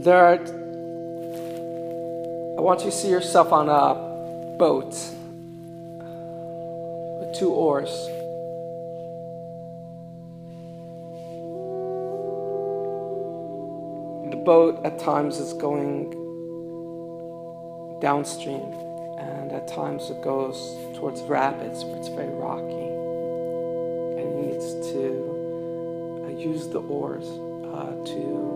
I want you to see yourself on a boat with 2 oars. The boat at times is going downstream, and at times it goes towards rapids where it's very rocky, and it needs to use the oars to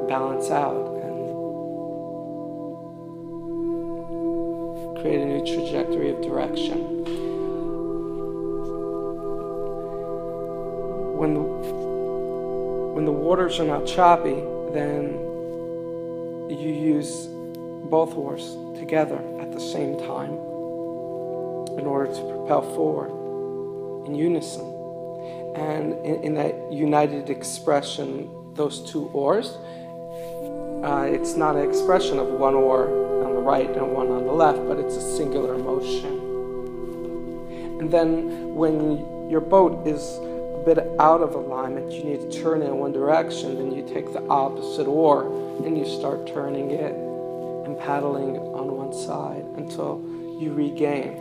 balance out and create a new trajectory of direction. When the waters are not choppy, then you use both oars together at the same time in order to propel forward in unison. And in that united expression, those 2 oars, it's not an expression of 1 oar on the right and 1 on the left, but it's a singular motion. And then when your boat is a bit out of alignment, you need to turn in one direction, then you take the opposite oar and you start turning it and paddling on one side until you regain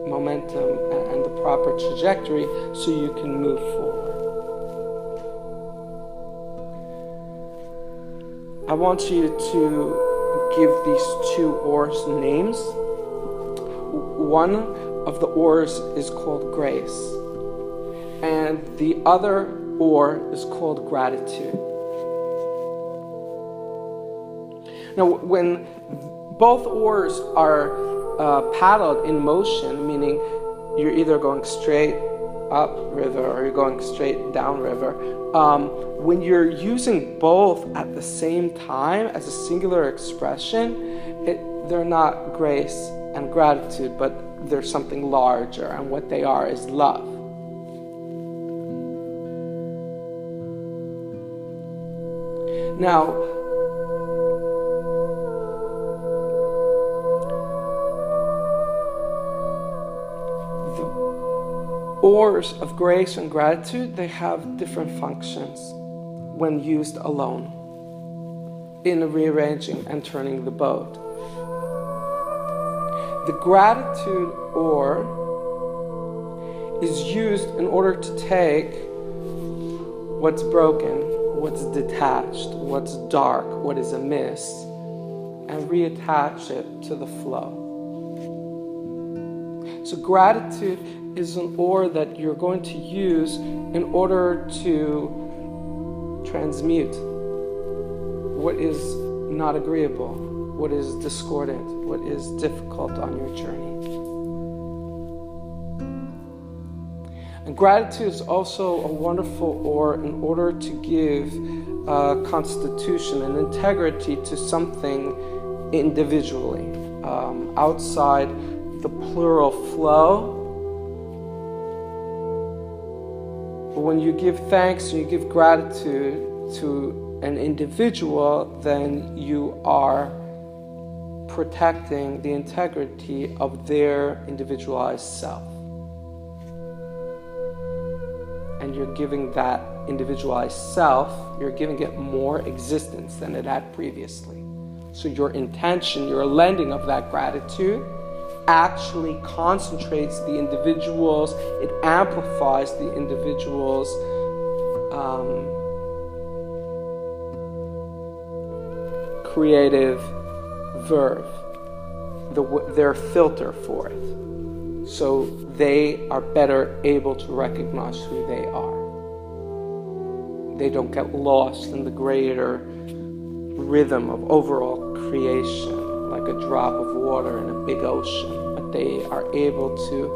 momentum and the proper trajectory so you can move forward. I want you to give these 2 oars names. One of the oars is called grace, and the other oar is called gratitude. Now, when both oars are paddled in motion, meaning you're either going straight up river or you're going straight down river, when you're using both at the same time as a singular expression, they're not grace and gratitude, but they're something larger, and what they are is love. Now, oars of grace and gratitude, they have different functions when used alone in rearranging and turning the boat. The gratitude oar is used in order to take what's broken, what's detached, what's dark, what is amiss, and reattach it to the flow. So gratitude is an oar that you're going to use in order to transmute what is not agreeable, what is discordant, what is difficult on your journey. And gratitude is also a wonderful oar in order to give constitution and integrity to something individually, outside the plural flow. But when you give thanks and you give gratitude to an individual, then you are protecting the integrity of their individualized self. And you're giving that individualized self, you're giving it more existence than it had previously. So your intention, your lending of that gratitude actually concentrates the individuals, it amplifies the individuals' creative verve, their filter for it. So they are better able to recognize who they are. They don't get lost in the greater rhythm of overall creation, like a drop of water in a big ocean, but they are able to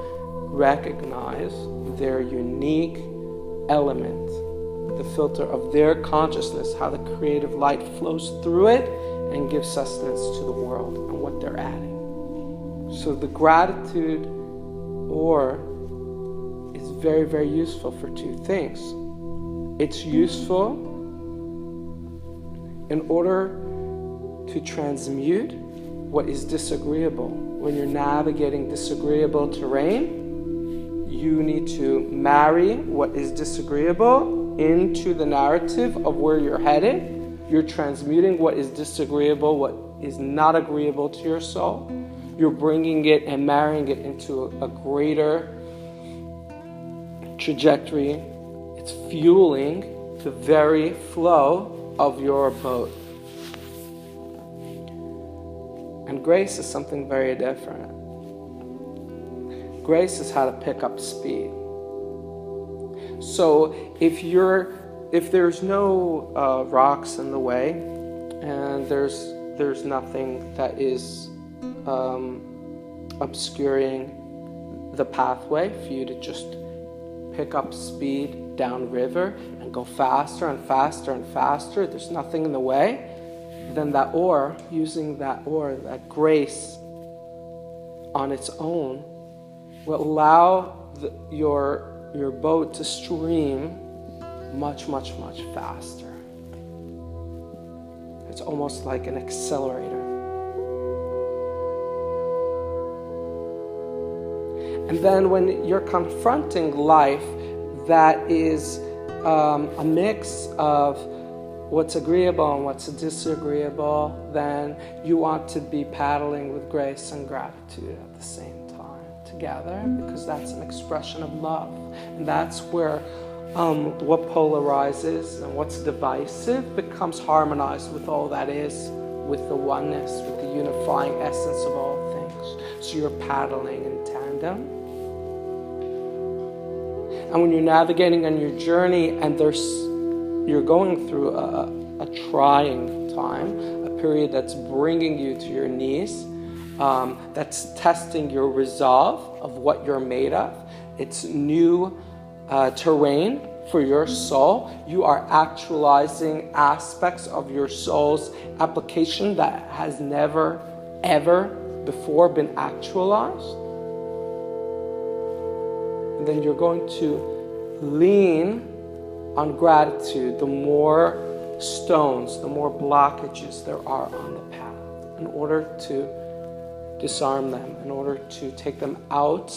recognize their unique element, the filter of their consciousness, how the creative light flows through it and gives sustenance to the world and what they're adding. So the gratitude oar is very, very useful for 2 things. It's useful in order to transmute what is disagreeable. When you're navigating disagreeable terrain, you need to marry what is disagreeable into the narrative of where you're headed You're transmuting what is disagreeable, what is not agreeable to your soul. You're bringing it and marrying it into a greater trajectory. It's fueling the very flow of your boat. And grace is something very different. Grace is how to pick up speed. So if there's no rocks in the way, and there's nothing that is obscuring the pathway for you to just pick up speed downriver and go faster and faster and faster, there's nothing in the way, then that oar, using that oar, that grace on its own, will allow your boat to stream much, much, much faster. It's almost like an accelerator. And then when you're confronting life that is a mix of what's agreeable and what's disagreeable, then you want to be paddling with grace and gratitude at the same time together, because that's an expression of love. And that's where what polarizes and what's divisive becomes harmonized with all that is, with the oneness, with the unifying essence of all things. So you're paddling in tandem. And when you're navigating on your journey and you're going through a trying time, a period that's bringing you to your knees, that's testing your resolve of what you're made of. It's new terrain for your soul. You are actualizing aspects of your soul's application that has never, ever before been actualized. And then you're going to lean on gratitude. The more stones, the more blockages there are on the path, in order to disarm them, in order to take them out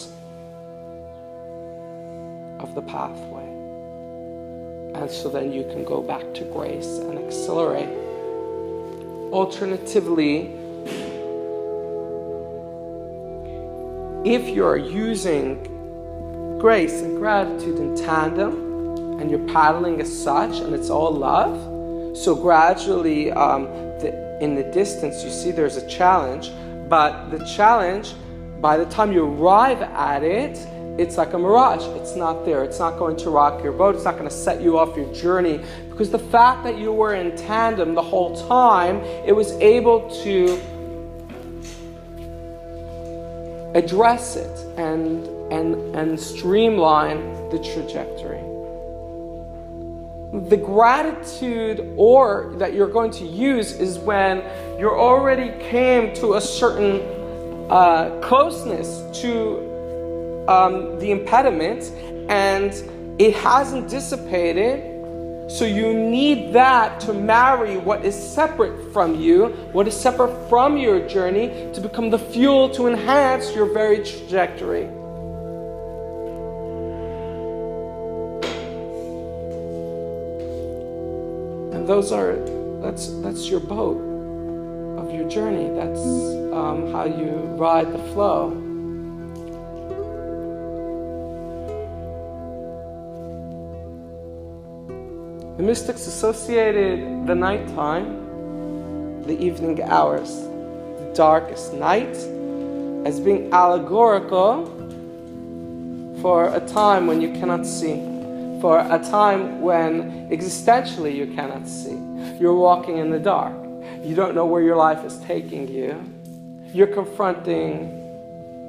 of the pathway. And so then you can go back to grace and accelerate. Alternatively, if you're using grace and gratitude in tandem, and you're paddling as such, and it's all love, so gradually in the distance you see there's a challenge, but the challenge, by the time you arrive at it, it's like a mirage. It's not there. It's not going to rock your boat. It's not going to set you off your journey, because the fact that you were in tandem the whole time, it was able to address it and streamline the trajectory. The gratitude oar that you're going to use is when you already came to a certain closeness to the impediment, and it hasn't dissipated. So you need that to marry what is separate from you, what is separate from your journey, to become the fuel to enhance your very trajectory. And that's your boat of your journey. That's how you ride the flow. The mystics associated the nighttime, the evening hours, the darkest night, as being allegorical for a time when you cannot see, for a time when existentially you cannot see. You're walking in the dark. You don't know where your life is taking you. You're confronting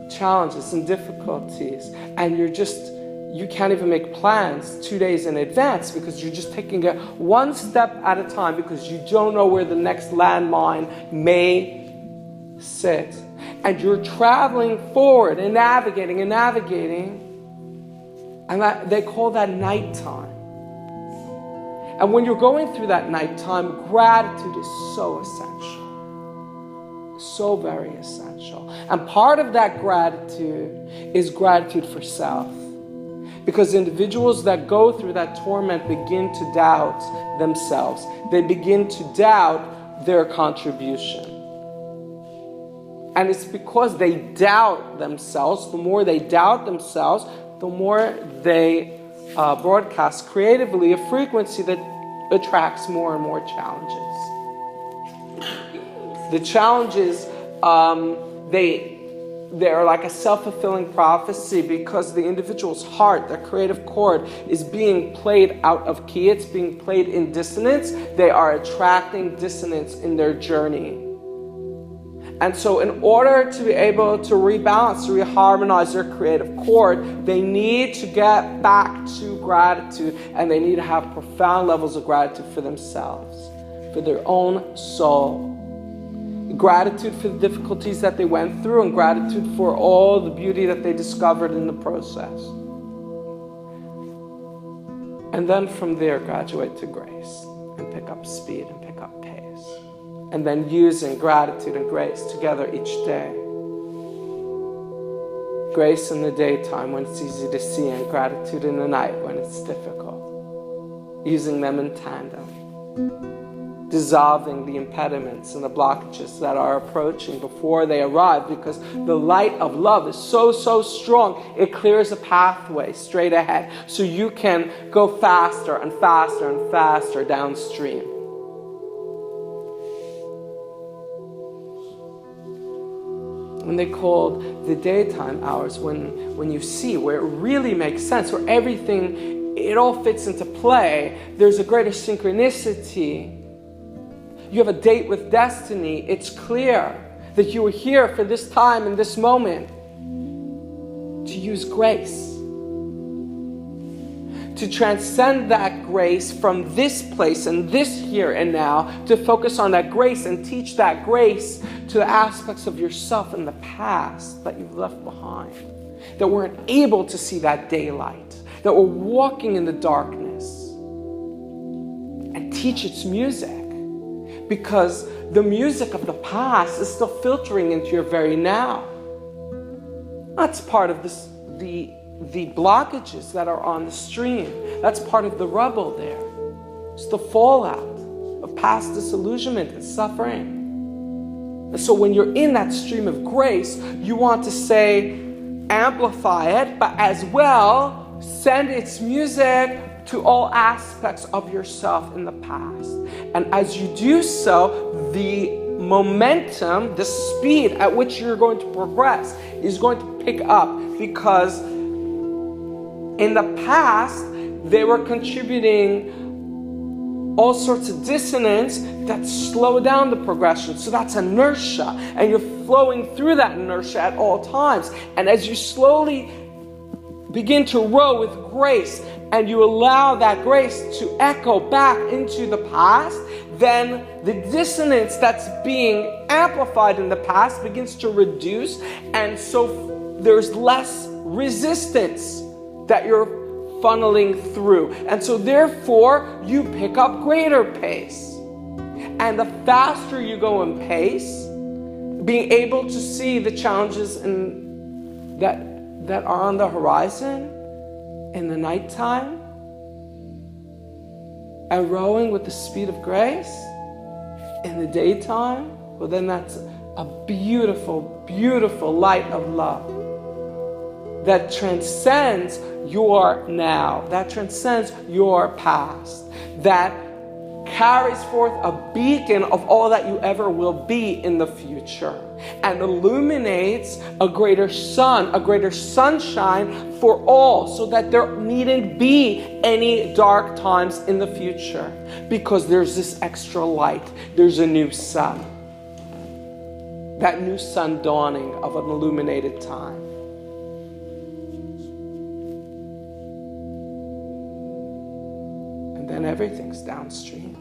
challenges and difficulties, and you can't even make plans 2 days in advance, because you're just taking it one step at a time, because you don't know where the next landmine may sit. And you're traveling forward and navigating, and they call that nighttime. And when you're going through that nighttime, gratitude is so essential. So very essential. And part of that gratitude is gratitude for self. Because individuals that go through that torment begin to doubt themselves. They begin to doubt their contribution. And it's because they doubt themselves. The more they doubt themselves, the more they broadcast creatively a frequency that attracts more and more challenges. The challenges, they're like a self-fulfilling prophecy because the individual's heart, their creative chord, is being played out of key. It's being played in dissonance. They are attracting dissonance in their journey. And so in order to be able to rebalance, to reharmonize their creative chord, they need to get back to gratitude, and they need to have profound levels of gratitude for themselves, for their own soul. Gratitude for the difficulties that they went through, and gratitude for all the beauty that they discovered in the process. And then from there, graduate to grace and pick up speed and pick up pace. And then using gratitude and grace together each day. Grace in the daytime when it's easy to see, and gratitude in the night when it's difficult. Using them in tandem. Dissolving the impediments and the blockages that are approaching before they arrive, because the light of love is so strong, it clears a pathway straight ahead so you can go faster and faster and faster downstream. And they called the daytime hours when you see where it really makes sense, where everything, it all fits into play. There's a greater synchronicity. You have a date with destiny. It's clear that you were here for this time and this moment to use grace. To transcend that grace from this place and this here and now, to focus on that grace and teach that grace to the aspects of yourself in the past that you've left behind, that weren't able to see that daylight, that were walking in the darkness, and teach its music. Because the music of the past is still filtering into your very now. That's part of this, the blockages that are on the stream. That's part of the rubble there. It's the fallout of past disillusionment and suffering. And so when you're in that stream of grace, you want to say, amplify it, but as well, send its music to all aspects of yourself in the past. And as you do so, the momentum, the speed at which you're going to progress is going to pick up, because in the past, they were contributing all sorts of dissonance that slow down the progression. So that's inertia, and you're flowing through that inertia at all times. And as you slowly begin to row with grace, and you allow that grace to echo back into the past, then the dissonance that's being amplified in the past begins to reduce, and so there's less resistance that you're funneling through. And so therefore, you pick up greater pace. And the faster you go in pace, being able to see the challenges that are on the horizon in the nighttime, and rowing with the speed of grace in the daytime, well, then that's a beautiful, beautiful light of love that transcends your now, that transcends your past, that carries forth a beacon of all that you ever will be in the future, and illuminates a greater sun, a greater sunshine for all, so that there needn't be any dark times in the future, because there's this extra light. There's a new sun. That new sun dawning of an illuminated time. And then everything's downstream.